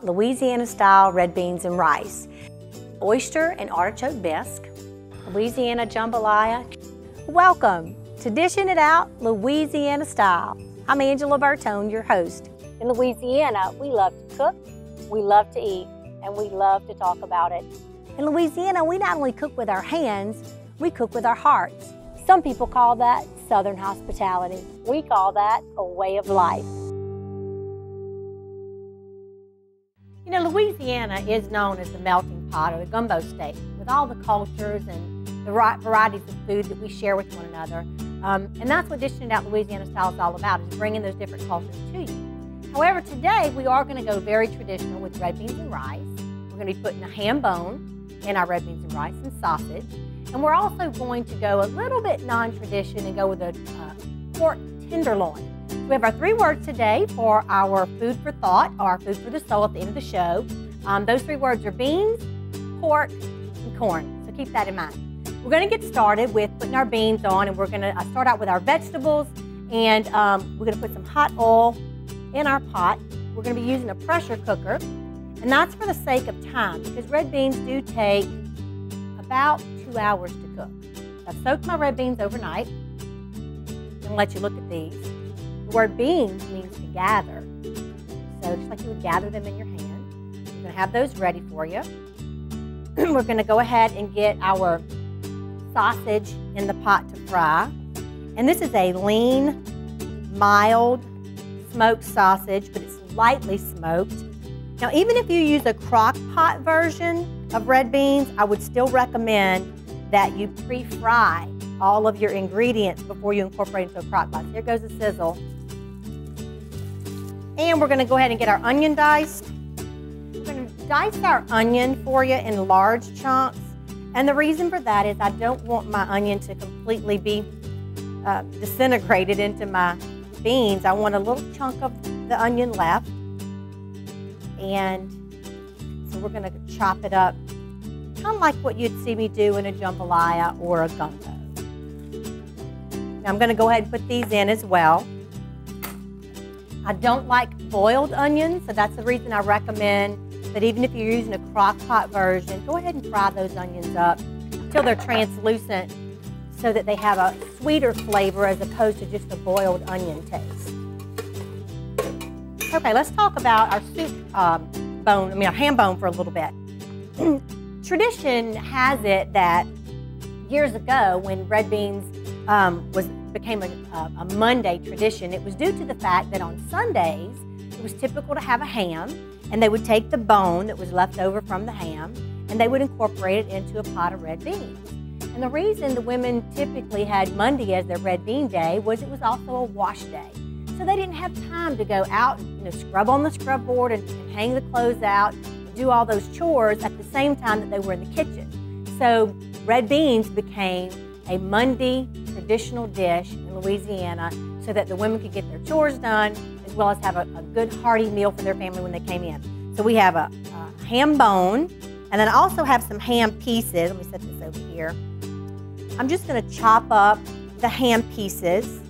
Louisiana-style red beans and rice, oyster and artichoke bisque, Louisiana jambalaya. Welcome to Dishing It Out Louisiana Style. I'm Angela Bertone, your host. In Louisiana, we love to cook, we love to eat, and we love to talk about it. In Louisiana, we not only cook with our hands, we cook with our hearts. Some people call that Southern hospitality. We call that a way of life. You know, Louisiana is known as the melting pot or the gumbo state, with all the cultures and the varieties of food that we share with one another. And that's what Dishing It Out Louisiana Style is all about, is bringing those different cultures to you. However, today we are going to go very traditional with red beans and rice. We're going to be putting a ham bone in our red beans and rice and sausage. And we're also going to go a little bit non-tradition and go with a pork tenderloin. We have our 3 words today for our food for thought, or our food for the soul at the end of the show. Those 3 words are beans, pork, and corn. So keep that in mind. We're going to get started with putting our beans on, and we're going to start out with our vegetables, and we're going to put some hot oil in our pot. We're going to be using a pressure cooker, and that's for the sake of time, because red beans do take about 2 hours to cook. I've soaked my red beans overnight. I'm going to let you look at these. The word beans means to gather. So just like you would gather them in your hand, we're going to have those ready for you. We're going to go ahead and get our sausage in the pot to fry. And this is a lean, mild smoked sausage, but it's lightly smoked. Now, even if you use a crock pot version of red beans, I would still recommend that you pre-fry all of your ingredients before you incorporate into a crock pot. There goes the sizzle. And we're going to go ahead and get our onion diced. We're going to dice our onion for you in large chunks. And the reason for that is I don't want my onion to completely be disintegrated into my beans. I want a little chunk of the onion left. And so we're going to chop it up, kind of like what you'd see me do in a jambalaya or a gumbo. Now I'm going to go ahead and put these in as well. I don't like boiled onions, so that's the reason I recommend that even if you're using a crock pot version, go ahead and fry those onions up until they're translucent so that they have a sweeter flavor as opposed to just a boiled onion taste. Okay, let's talk about our our ham bone for a little bit. Tradition has it that years ago when red beans became a Monday tradition, it was due to the fact that on Sundays it was typical to have a ham, and they would take the bone that was left over from the ham and they would incorporate it into a pot of red beans. And the reason the women typically had Monday as their red bean day was it was also a wash day. So they didn't have time to go out and scrub on the scrub board and hang the clothes out and do all those chores at the same time that they were in the kitchen. So red beans became a Monday traditional dish in Louisiana so that the women could get their chores done as well as have a good hearty meal for their family when they came in. So we have a ham bone, and then I also have some ham pieces. Let me set this over here. I'm just going to chop up the ham pieces,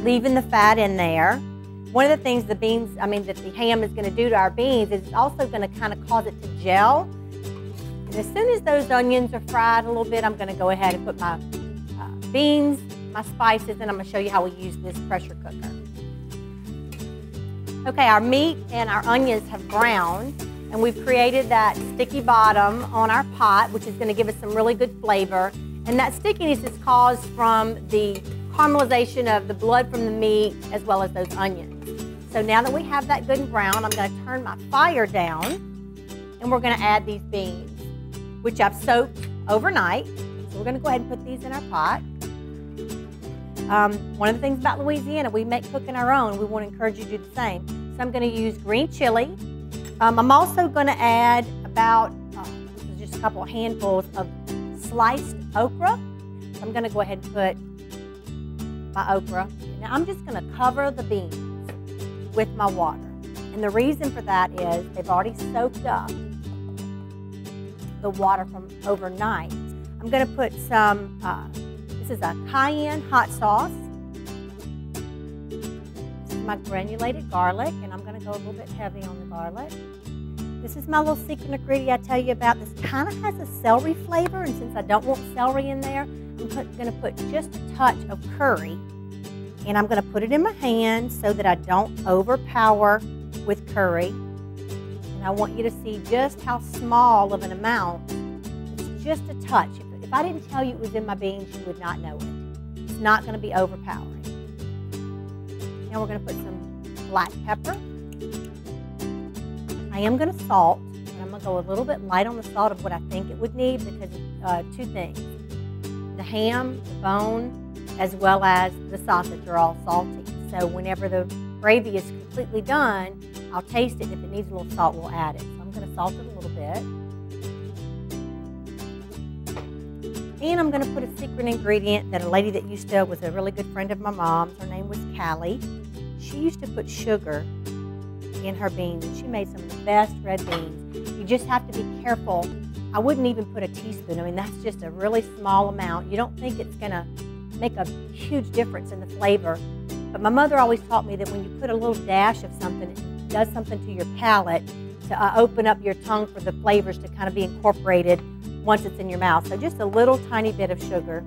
leaving the fat in there. One of the things that the ham is going to do to our beans is it's also going to kind of cause it to gel. And as soon as those onions are fried a little bit, I'm going to go ahead and put my beans, my spices, and I'm going to show you how we use this pressure cooker. Okay, our meat and our onions have browned, and we've created that sticky bottom on our pot, which is going to give us some really good flavor. And that stickiness is caused from the caramelization of the blood from the meat as well as those onions. So now that we have that good and brown, I'm going to turn my fire down, and we're going to add these beans, which I've soaked overnight. So we're going to go ahead and put these in our pot. One of the things about Louisiana, we make cooking our own. We want to encourage you to do the same. So I'm going to use green chili. I'm also going to add about just a couple of handfuls of sliced okra. So I'm going to go ahead and put my okra. Now I'm just going to cover the beans with my water. And the reason for that is they've already soaked up the water from overnight. I'm going to put some, this is a cayenne hot sauce. This is my granulated garlic, and I'm going to go a little bit heavy on the garlic. this is my little secret ingredient I tell you about. This kind of has a celery flavor, and since I don't want celery in there, I'm going to put just a touch of curry, and I'm going to put it in my hand so that I don't overpower with curry. And I want you to see just how small of an amount. It's just a touch. If I didn't tell you it was in my beans, you would not know it. It's not going to be overpowering. Now we're going to put some black pepper. I am going to salt, and I'm going to go a little bit light on the salt of what I think it would need because of two things. The ham, the bone, as well as the sausage are all salty. So whenever the gravy is completely done, I'll taste it. If it needs a little salt, we'll add it. So I'm going to salt it a little bit. And I'm going to put a secret ingredient that a lady that was a really good friend of my mom's. Her name was Callie. She used to put sugar in her beans, and she made some of the best red beans. You just have to be careful. I wouldn't even put a teaspoon. I mean, that's just a really small amount. You don't think it's going to make a huge difference in the flavor. But my mother always taught me that when you put a little dash of something, it does something to your palate to open up your tongue for the flavors to kind of be incorporated once it's in your mouth. So just a little tiny bit of sugar.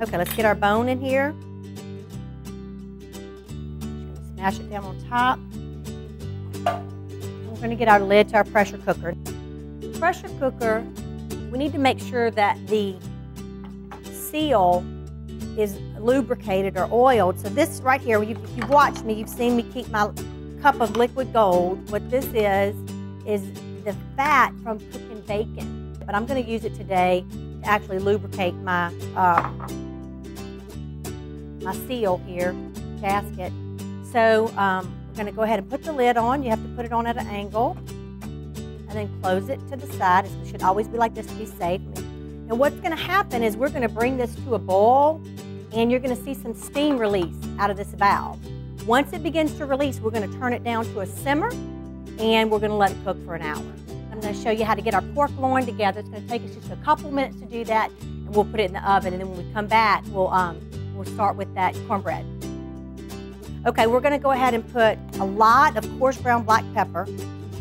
Okay, let's get our bone in here. Mash it down on top. We're going to get our lid to our pressure cooker. The pressure cooker, we need to make sure that the seal is lubricated or oiled. So this right here, if you've watched me, you've seen me keep my cup of liquid gold. What this is the fat from cooking bacon. But I'm going to use it today to actually lubricate my, my seal here, gasket. So we're going to go ahead and put the lid on. You have to put it on at an angle and then close it to the side. It should always be like this to be safe. And what's going to happen is we're going to bring this to a boil, and you're going to see some steam release out of this valve. Once it begins to release, we're going to turn it down to a simmer, and we're going to let it cook for an hour. I'm going to show you how to get our pork loin together. It's going to take us just a couple minutes to do that, and we'll put it in the oven. And then when we come back, we'll start with that cornbread. Okay, we're going to go ahead and put a lot of coarse ground black pepper.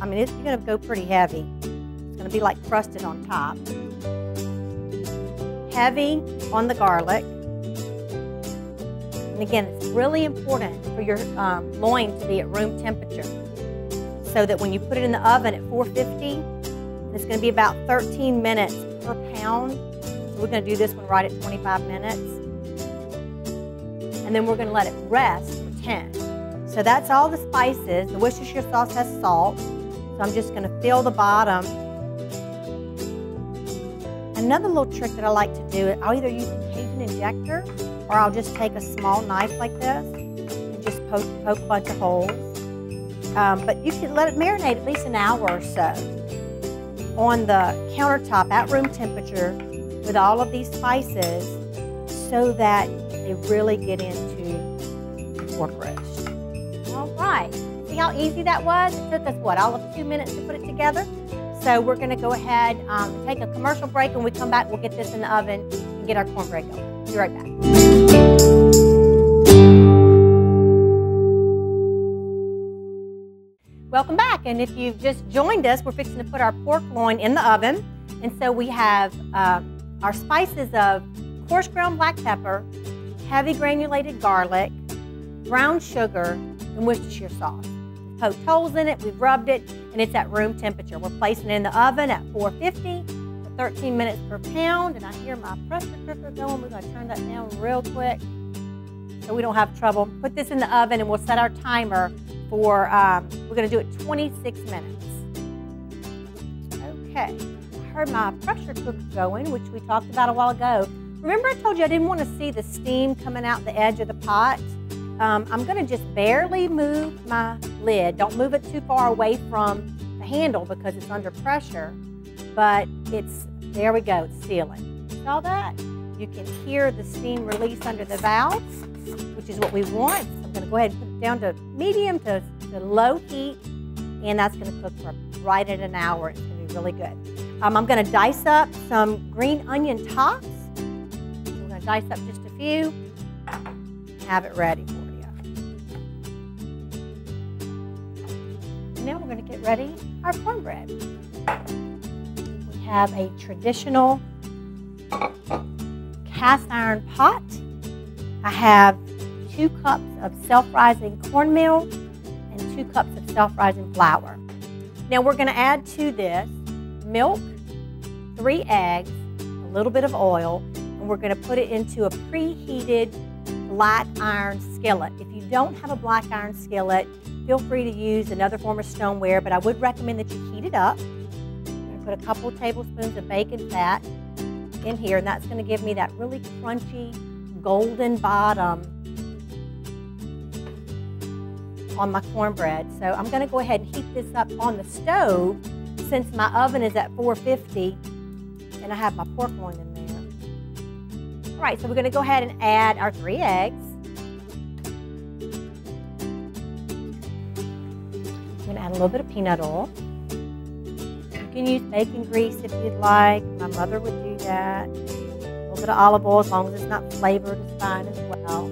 I mean, you're going to go pretty heavy. It's going to be like crusted on top. Heavy on the garlic. And again, it's really important for your loin to be at room temperature so that when you put it in the oven at 450, it's going to be about 13 minutes per pound. So we're going to do this one right at 25 minutes. And then we're going to let it rest for 10. So that's all the spices. The Worcestershire sauce has salt. So I'm just going to fill the bottom. Another little trick that I like to do, I'll either use a Cajun injector or I'll just take a small knife like this and just poke a bunch of holes. But you can let it marinate at least an hour or so on the countertop at room temperature with all of these spices so that they really get into the pork roast. All right, see how easy that was? It took us, what, all of 2 minutes to put it together? So we're going to go ahead and take a commercial break. When we come back, we'll get this in the oven and get our cornbread going. Be right back. Welcome back, and if you've just joined us, we're fixing to put our pork loin in the oven. And so we have our spices of coarse ground black pepper, heavy granulated garlic, brown sugar, and Worcestershire sauce. We've poked holes in it, we've rubbed it, and it's at room temperature. We're placing it in the oven at 450 for 13 minutes per pound, and I hear my pressure cooker going. We're going to turn that down real quick so we don't have trouble. Put this in the oven, and we'll set our timer for, we're going to do it 26 minutes. Okay, I heard my pressure cooker going, which we talked about a while ago. Remember I told you I didn't want to see the steam coming out the edge of the pot? I'm going to just barely move my lid. Don't move it too far away from the handle because it's under pressure, but there we go, it's sealing. Saw that? You can hear the steam release under the valves, which is what we want. So I'm going to go ahead and put it down to medium to low heat, and that's going to cook for right at an hour. It's going to be really good. I'm going to dice up some green onion tops. We're going to dice up just a few and have it ready for you. Now we're going to get ready our cornbread. We have a traditional cast iron pot. I have 2 cups of self-rising cornmeal and 2 cups of self-rising flour. Now we're going to add to this milk, 3 eggs, a little bit of oil, and we're going to put it into a preheated black iron skillet. If you don't have a black iron skillet, feel free to use another form of stoneware, but I would recommend that you heat it up. I'm going to put a couple tablespoons of bacon fat in here, and that's going to give me that really crunchy golden bottom on my cornbread. So I'm going to go ahead and heat this up on the stove since my oven is at 450 and I have my pork loin in there. All right, so we're going to go ahead and add our 3 eggs. I'm going to add a little bit of peanut oil. You can use bacon grease if you'd like. My mother would do that. A little bit of olive oil, as long as it's not flavored, is fine as well.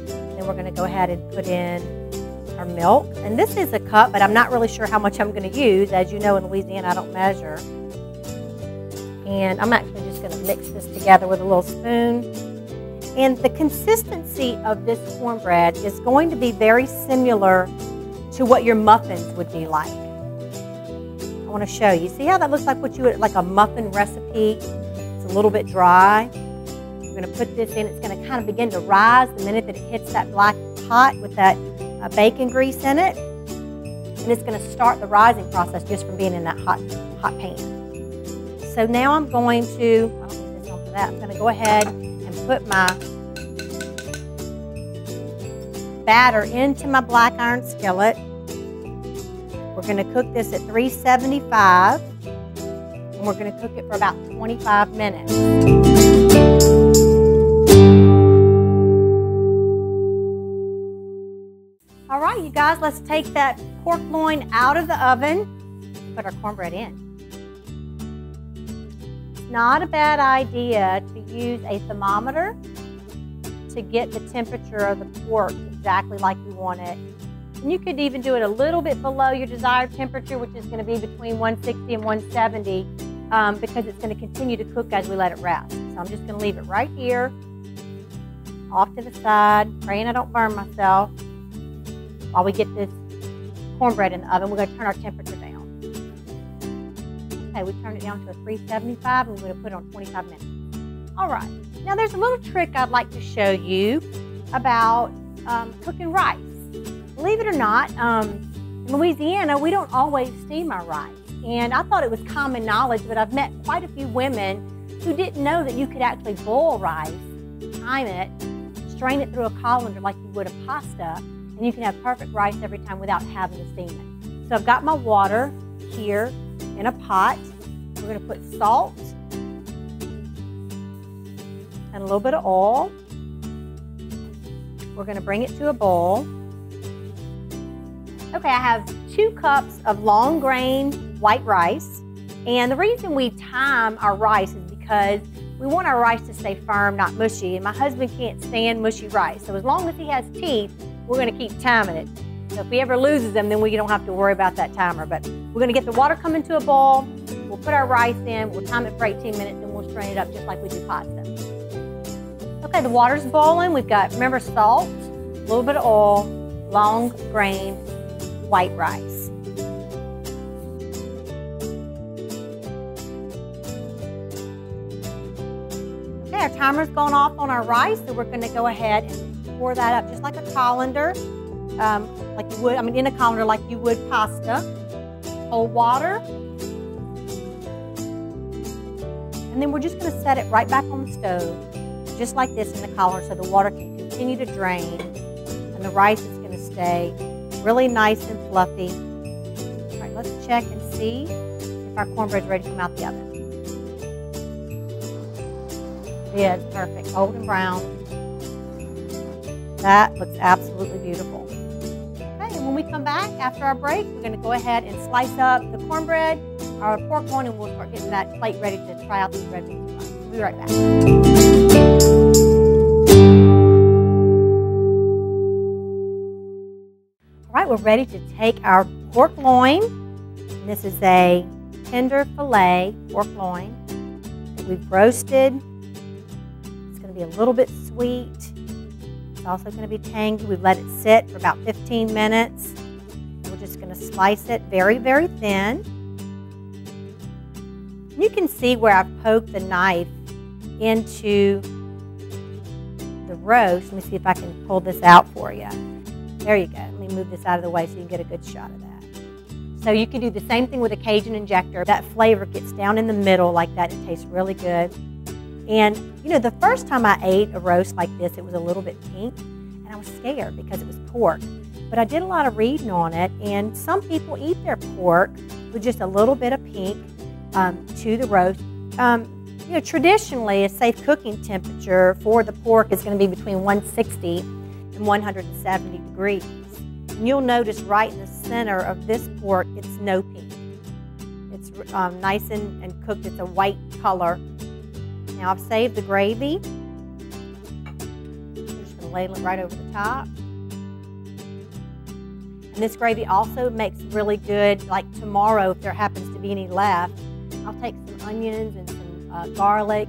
Then we're going to go ahead and put in our milk. And this is a cup, but I'm not really sure how much I'm going to use. As you know, in Louisiana, I don't measure. And I'm actually just going to mix this together with a little spoon. And the consistency of this cornbread is going to be very similar to what your muffins would be like. I want to show you. See how that looks like what you would, like a muffin recipe? It's a little bit dry. We're going to put this in. It's going to kind of begin to rise the minute that it hits that black pot with that bacon grease in it. And it's going to start the rising process just from being in that hot pan. So now I'm going to, I don't need this on for that. I'm going to go ahead and put my batter into my black iron skillet. We're going to cook this at 375, and we're going to cook it for about 25 minutes. All right, you guys, let's take that pork loin out of the oven and put our cornbread in. It's not a bad idea to use a thermometer to get the temperature of the pork exactly like you want it. And you could even do it a little bit below your desired temperature, which is going to be between 160 and 170, because it's going to continue to cook as we let it rest. So I'm just going to leave it right here, off to the side, praying I don't burn myself. While we get this cornbread in the oven, we're going to turn our temperature down. Okay, we turned it down to a 375, and we're going to put it on 25 minutes. All right, now there's a little trick I'd like to show you about cooking rice. Believe it or not, in Louisiana, we don't always steam our rice. And I thought it was common knowledge, but I've met quite a few women who didn't know that you could actually boil rice, time it, strain it through a colander like you would a pasta, and you can have perfect rice every time without having to steam it. So I've got my water here in a pot. We're going to put salt and a little bit of oil. We're going to bring it to a boil. Okay, I have 2 cups of long grain white rice. And the reason we time our rice is because we want our rice to stay firm, not mushy. And my husband can't stand mushy rice. So as long as he has teeth, we're going to keep timing it. So if he ever loses them, then we don't have to worry about that timer. But we're going to get the water coming to a boil. We'll put our rice in. We'll time it for 18 minutes, and we'll strain it up just like we do pasta. Okay, the water's boiling. We've got, remember, salt, a little bit of oil, long grain white rice. Okay, our timer's gone off on our rice, so we're going to go ahead and pour that up just like a colander, like you would, in a colander like you would pasta. Cold water. And then we're just going to set it right back on the stove, just like this in the colander, so the water can continue to drain and the rice is going to stay really nice and fluffy. All right, let's check and see if our cornbread's ready to come out the oven. It is perfect, golden brown. That looks absolutely beautiful. Okay, and when we come back after our break, we're going to go ahead and slice up the cornbread, our pork loin, and we'll start getting that plate ready to try out these red beans. We'll be right back. All right, we're ready to take our pork loin. And this is a tender filet pork loin that we've roasted. It's going to be a little bit sweet. It's also going to be tangy. We've let it sit for about 15 minutes. We're just going to slice it very, very thin. You can see where I've poked the knife into the roast. Let me see if I can pull this out for you. There you go. Let me move this out of the way so you can get a good shot of that. So you can do the same thing with a Cajun injector. That flavor gets down in the middle like that. It tastes really good. And you know, the first time I ate a roast like this, it was a little bit pink, and I was scared because it was pork. But I did a lot of reading on it, and some people eat their pork with just a little bit of pink to the roast. You know, traditionally, a safe cooking temperature for the pork is going to be between 160 and 170 degrees. And you'll notice right in the center of this pork, it's no pink. It's nice and cooked. It's a white color. Now I've saved the gravy. I'm just going to ladle it right over the top. And this gravy also makes really good, like tomorrow, if there happens to be any left, I'll take some onions and some garlic,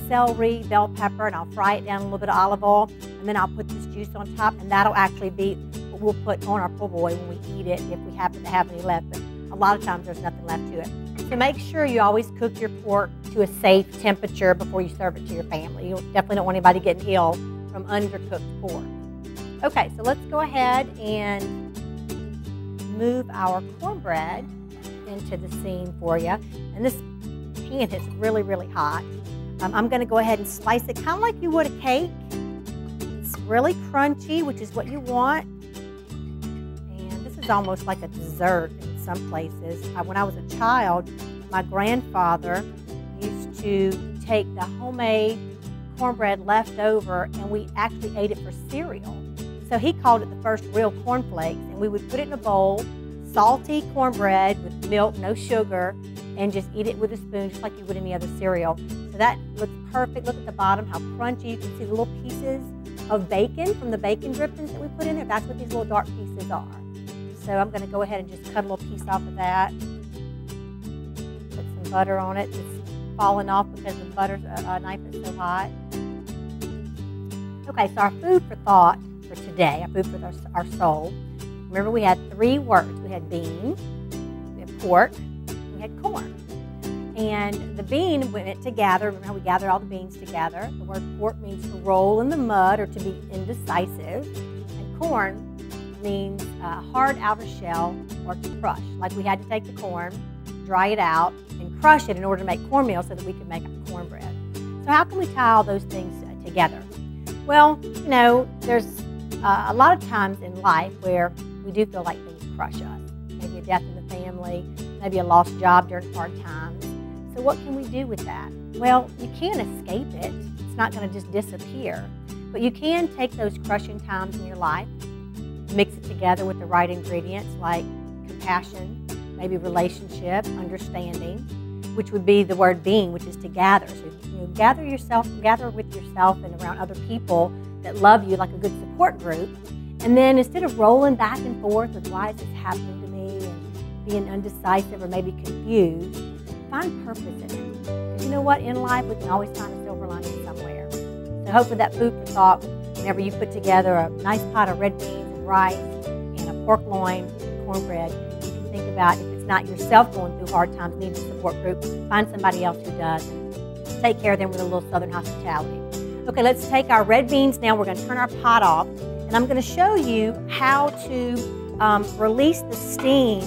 celery, bell pepper, and I'll fry it down in a little bit of olive oil, and then I'll put this juice on top, and that'll actually be what we'll put on our po' boy when we eat it, if we happen to have any left, but a lot of times there's nothing left to it. So make sure you always cook your pork to a safe temperature before you serve it to your family. You definitely don't want anybody getting ill from undercooked pork. Okay, so let's go ahead and move our cornbread into the scene for you. And this pan is really, really hot. I'm going to go ahead and slice it kind of like you would a cake. It's really crunchy, which is what you want. And this is almost like a dessert in some places. When I was a child, my grandfather used to take the homemade cornbread left over, and we actually ate it for cereal. So he called it the first real cornflakes, and we would put it in a bowl, salty cornbread with milk, no sugar, and just eat it with a spoon just like you would any other cereal. So that looks perfect. Look at the bottom, how crunchy. You can see the little pieces of bacon from the bacon drippings that we put in there. That's what these little dark pieces are. So I'm going to go ahead and just cut a little piece off of that. Put some butter on it. It's falling off because the butter knife is so hot. Okay, so our food for thought for today, our food for our soul. Remember, we had 3 words. We had bean, we had pork, we had corn. And the bean went together. Remember how we gathered all the beans together? The word pork means to roll in the mud or to be indecisive. And corn means hard outer shell or to crush. Like we had to take the corn, dry it out, and crush it in order to make cornmeal so that we could make cornbread. So how can we tie all those things together? Well, you know, there's a lot of times in life where we do feel like things crush us. Maybe a death in the family, maybe a lost job during hard times. So what can we do with that? Well, you can't escape it. It's not going to just disappear. But you can take those crushing times in your life, mix it together with the right ingredients like compassion, maybe relationship, understanding, which would be the word being, which is to gather. So you know, gather with yourself and around other people that love you, like a good support group. And then instead of rolling back and forth with why is this happening to me and being undecisive or maybe confused, find purpose in it. Because you know what? In life, we can always find a silver lining somewhere. So hopefully that food for thought, whenever you put together a nice pot of red beans and rice and a pork loin and cornbread, you can think about if it's not yourself going through hard times, need a support group, find somebody else who does and take care of them with a little Southern hospitality. Okay, let's take our red beans now. We're going to turn our pot off. And I'm going to show you how to release the steam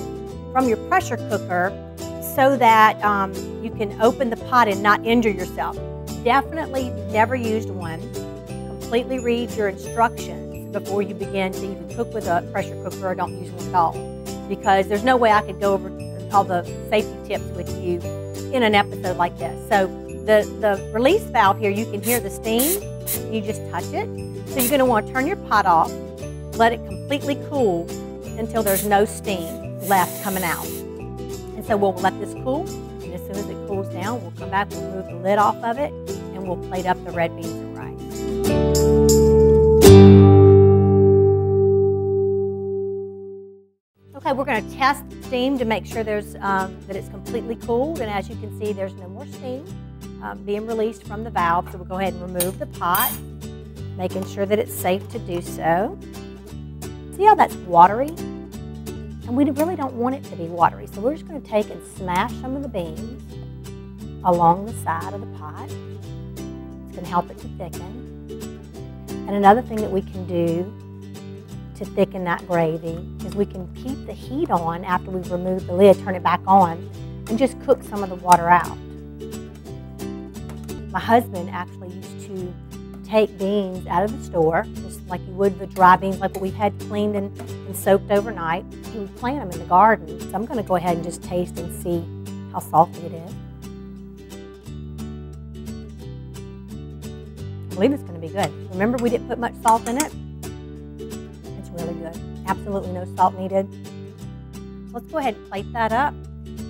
from your pressure cooker so that you can open the pot and not injure yourself. Definitely never used one. Completely read your instructions before you begin to even cook with a pressure cooker, or don't use one at all. Because there's no way I could go over all the safety tips with you in an episode like this. So the release valve here, you can hear the steam. You just touch it. So you're going to want to turn your pot off, let it completely cool until there's no steam left coming out. And so we'll let this cool, and as soon as it cools down, we'll come back, we'll remove the lid off of it, and we'll plate up the red beans and rice. Okay, we're going to test steam to make sure that it's completely cooled. And as you can see, there's no more steam being released from the valve. So we'll go ahead and remove the pot, making sure that it's safe to do so. See how that's watery? And we really don't want it to be watery. So we're just going to take and smash some of the beans along the side of the pot. It's going to help it to thicken. And another thing that we can do to thicken that gravy is we can keep the heat on after we've removed the lid, turn it back on, and just cook some of the water out. My husband actually used to take beans out of the store, just like you would the dry beans, like what we've had cleaned and soaked overnight. He would plant them in the garden. So I'm going to go ahead and just taste and see how salty it is. I believe it's going to be good. Remember, we didn't put much salt in it. It's really good. Absolutely no salt needed. Let's go ahead and plate that up.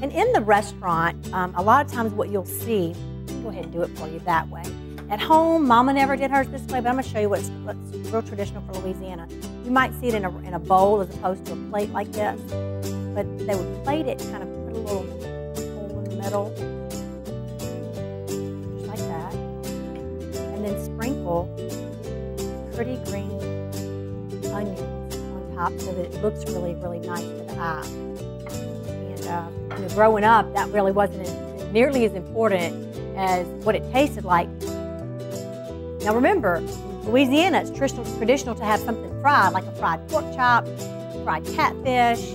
And in the restaurant, a lot of times what you'll see, go ahead and do it for you that way. At home, Mama never did hers this way, but I'm going to show you what's real traditional for Louisiana. You might see it in a bowl as opposed to a plate like this, but they would plate it, kind of put a little hole in the middle, just like that, and then sprinkle pretty green onions on top so that it looks really, really nice to the eye. And growing up, that really wasn't nearly as important as what it tasted like. Now remember, Louisiana, it's traditional to have something fried, like a fried pork chop, fried catfish,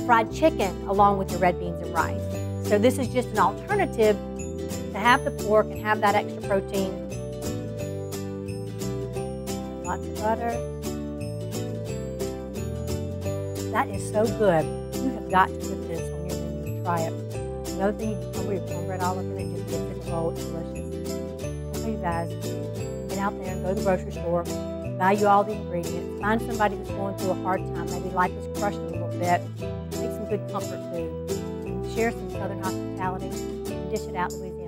fried chicken, along with your red beans and rice. So this is just an alternative to have the pork and have that extra protein. Lots of butter. That is so good. You have got to put this on your menu and try it. Another thing, you can throw your cornbread all up in it, just get it rolled. It's delicious. So you guys, get out there and go to the grocery store, buy you all the ingredients, find somebody who's going through a hard time, maybe life is crushed a little bit, make some good comfort food, share some Southern hospitality, and dish it out in Louisiana.